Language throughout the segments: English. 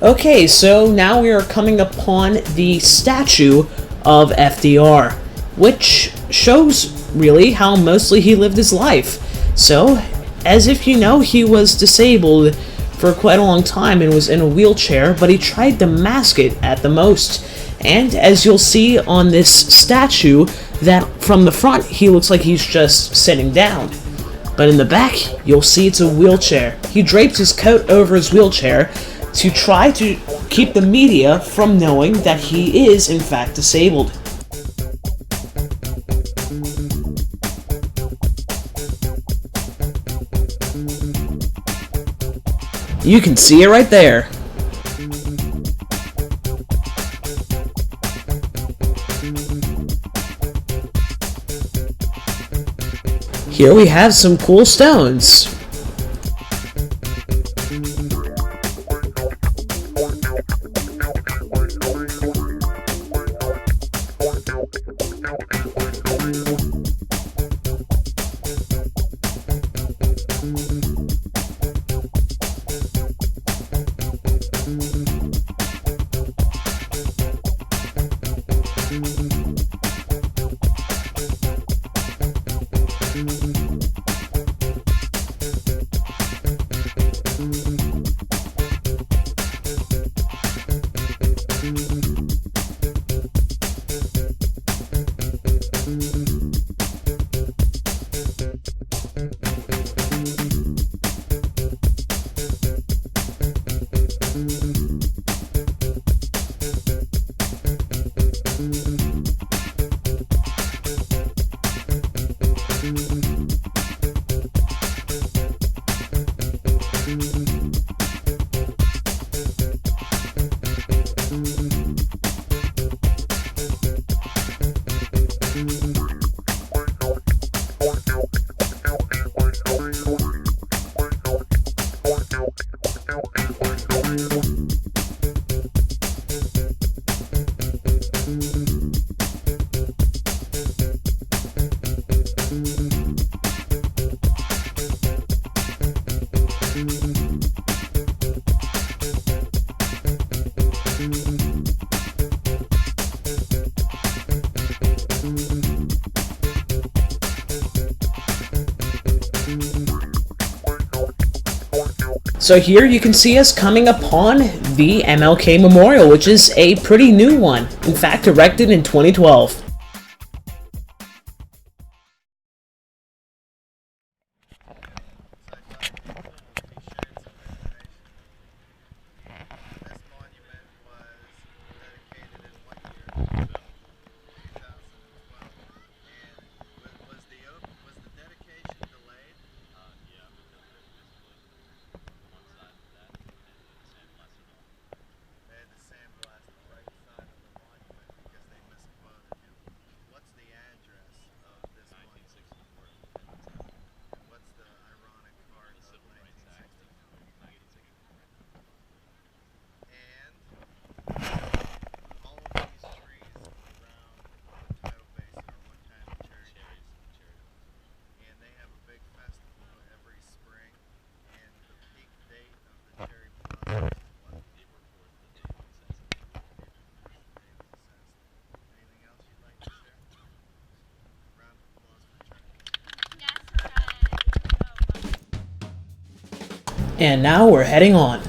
Okay, so now we are coming upon the Statue of FDR, which shows really how mostly he lived his life. So, as if you know, he was disabled for quite a long time and was in a wheelchair, but he tried to mask it at the most. And as you'll see on this statue, that from the front he looks like he's just sitting down. But in the back, you'll see it's a wheelchair. He draped his coat over his wheelchair to try to keep the media from knowing that he is in fact disabled. You can see it right there. Here we have some cool stones. So here you can see us coming upon the Mlk Memorial, which is a pretty new one. In fact, erected in 2012. And now we're heading on.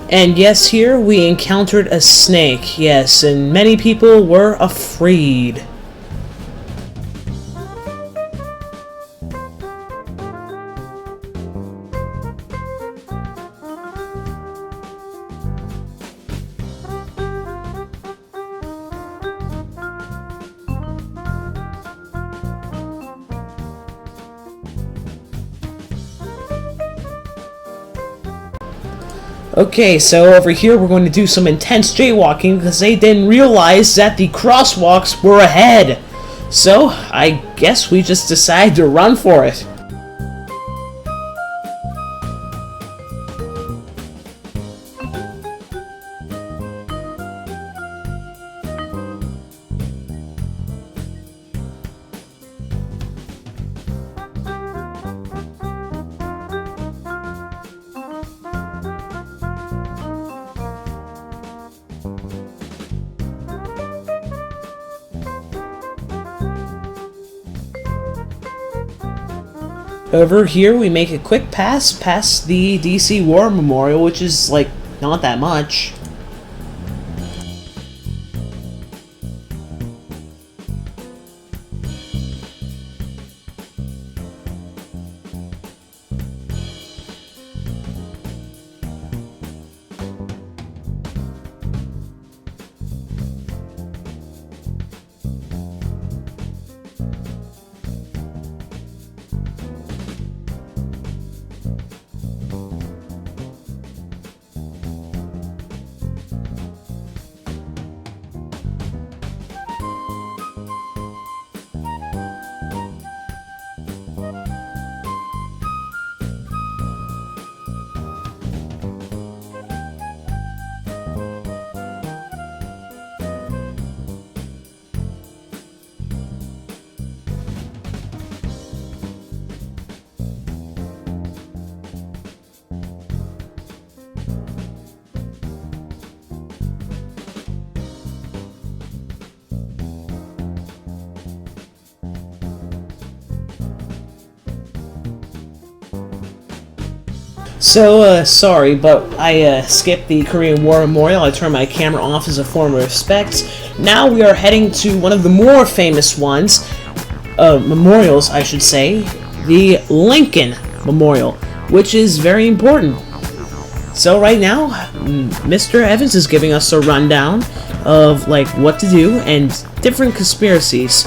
And yes, here we encountered a snake, yes, and many people were afraid. Okay, so over here we're going to do some intense jaywalking because they didn't realize that the crosswalks were ahead. So, I guess we just decided to run for it. over here we make a quick pass past the DC War Memorial, which is like not that much. So, sorry, but I skipped the Korean War Memorial. I turned my camera off as a form of respect. Now we are heading to one of the more famous ones, memorials, I should say, the Lincoln Memorial, which is very important. So right now, Mr. Evans is giving us a rundown of, like, what to do and different conspiracies.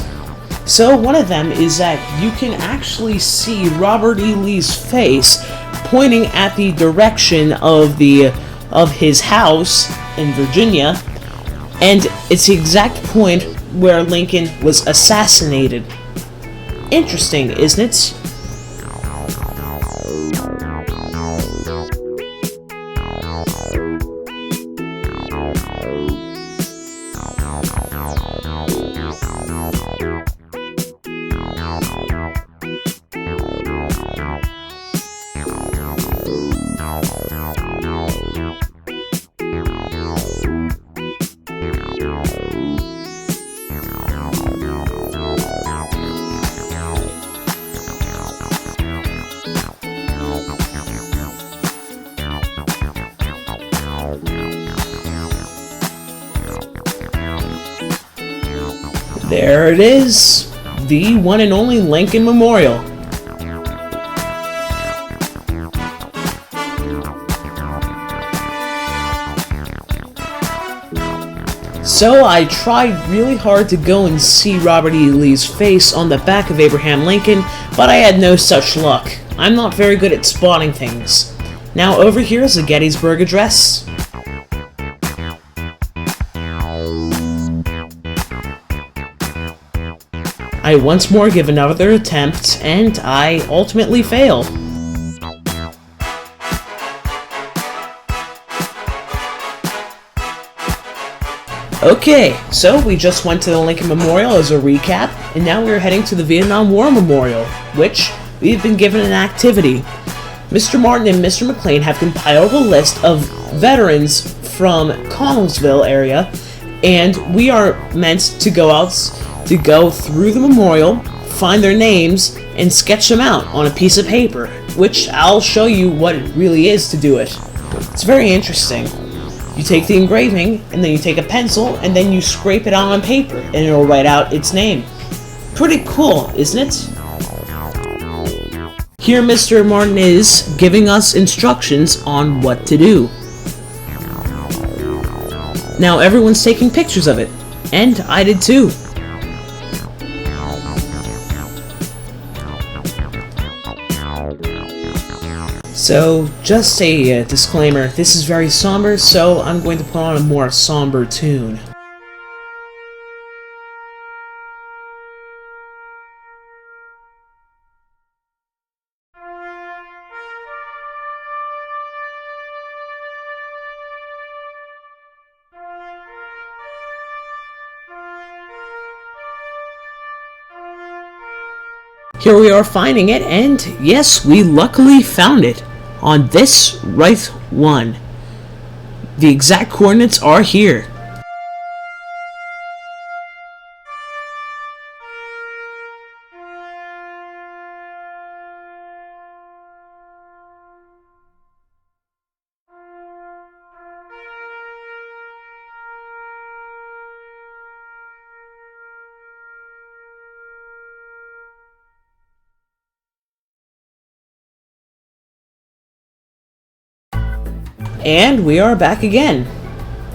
So one of them is that you can actually see Robert E. Lee's face pointing at the direction of his house in Virginia, and it's the exact point where Lincoln was assassinated. Interesting, isn't it? There it is, the one and only Lincoln Memorial. So I tried really hard to go and see Robert E. Lee's face on the back of Abraham Lincoln, but I had no such luck. I'm not very good at spotting things. Now over here is the Gettysburg Address. I once more give another attempt, and I ultimately fail. Okay, so we just went to the Lincoln Memorial as a recap, and now we are heading to the Vietnam War Memorial, which we've been given an activity. Mr. Martin and Mr. McLean have compiled a list of veterans from Connellsville area, and we are meant to go through the memorial, find their names, and sketch them out on a piece of paper, which I'll show you what it really is to do it. It's very interesting. You take the engraving, and then you take a pencil, and then you scrape it out on paper, and it'll write out its name. Pretty cool, isn't it? Here Mr. Martin is giving us instructions on what to do. Now everyone's taking pictures of it, and I did too. So, just a disclaimer, this is very somber, so I'm going to put on a more somber tune. Here we are finding it, and yes, we luckily found it. On this right one. The exact coordinates are here. And we are back again.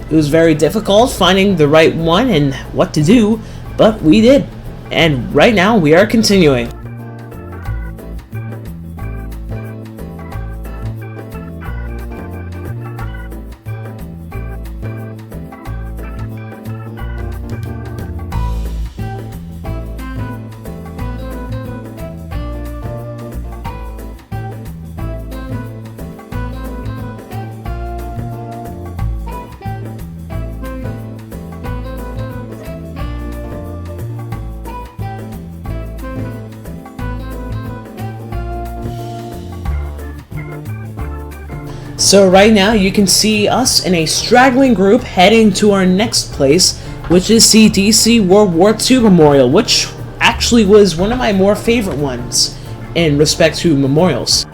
It was very difficult finding the right one and what to do, but we did. And right now we are continuing. So right now you can see us in a straggling group heading to our next place, which is the DC World War II Memorial, which actually was one of my more favorite ones in respect to memorials.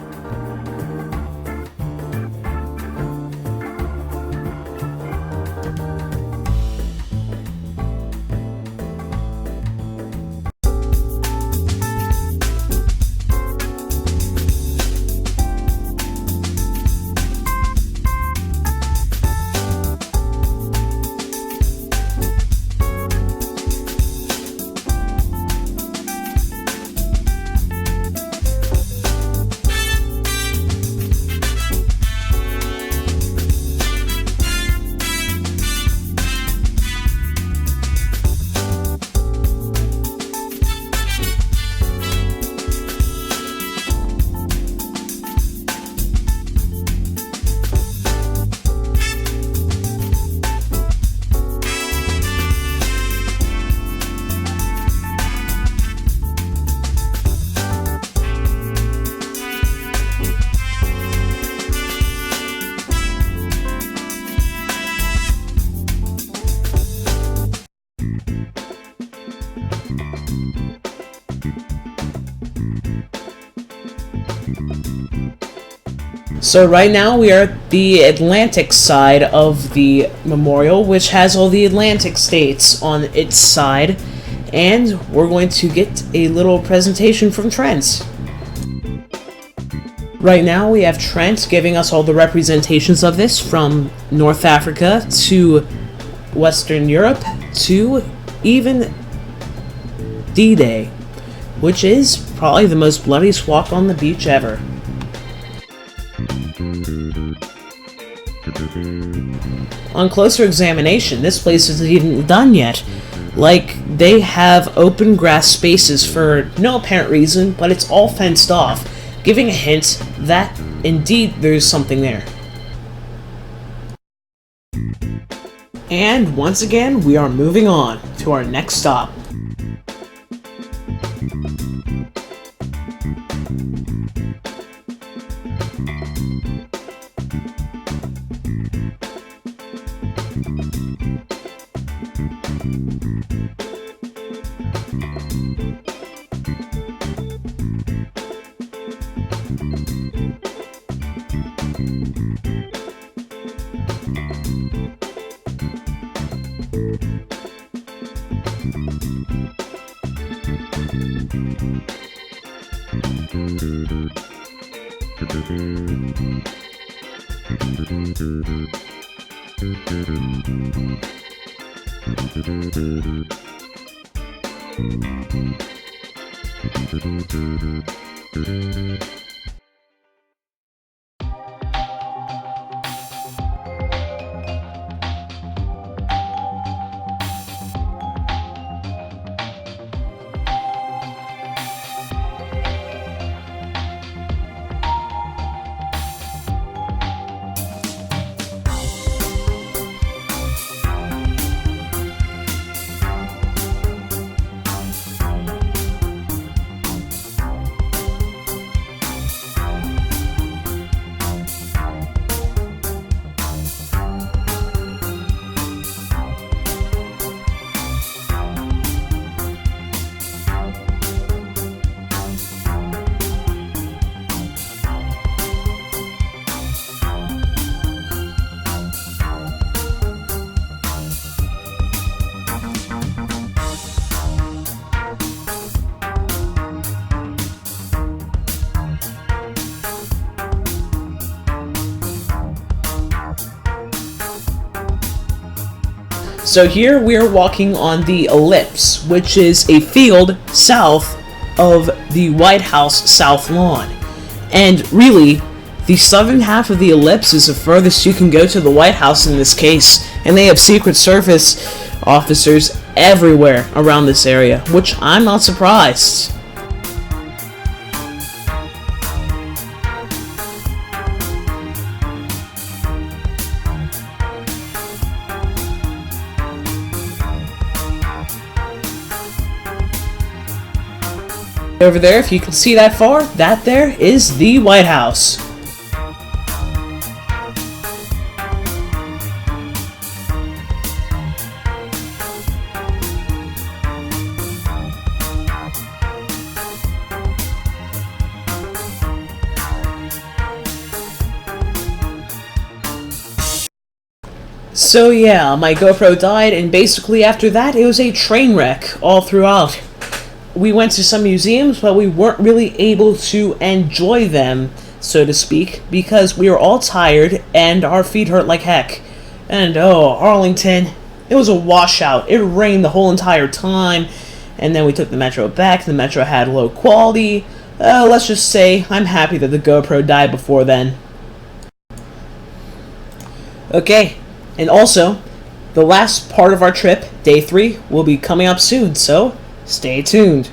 So right now we are at the Atlantic side of the memorial, which has all the Atlantic states on its side, and we're going to get a little presentation from Trent. Right now we have Trent giving us all the representations of this, from North Africa to Western Europe to even D-Day, which is probably the most bloodiest walk on the beach ever. On closer examination, this place isn't even done yet. Like, they have open grass spaces for no apparent reason, but it's all fenced off, giving a hint that, indeed, there's something there. And once again, we are moving on to our next stop. So here we are walking on the Ellipse, which is a field south of the White House South Lawn. And really, the southern half of the Ellipse is the furthest you can go to the White House in this case, and they have Secret Service officers everywhere around this area, which I'm not surprised. Over there, if you can see that far, that there is the White House. So yeah, my GoPro died, and basically after that, it was a train wreck all throughout. We went to some museums, but we weren't really able to enjoy them, so to speak, because we were all tired and our feet hurt like heck. And oh, Arlington, it was a washout. It rained the whole entire time, and then we took the metro back. The metro had low quality. Let's just say I'm happy that the GoPro died before then. Okay, and also, the last part of our trip, day 3, will be coming up soon, so stay tuned.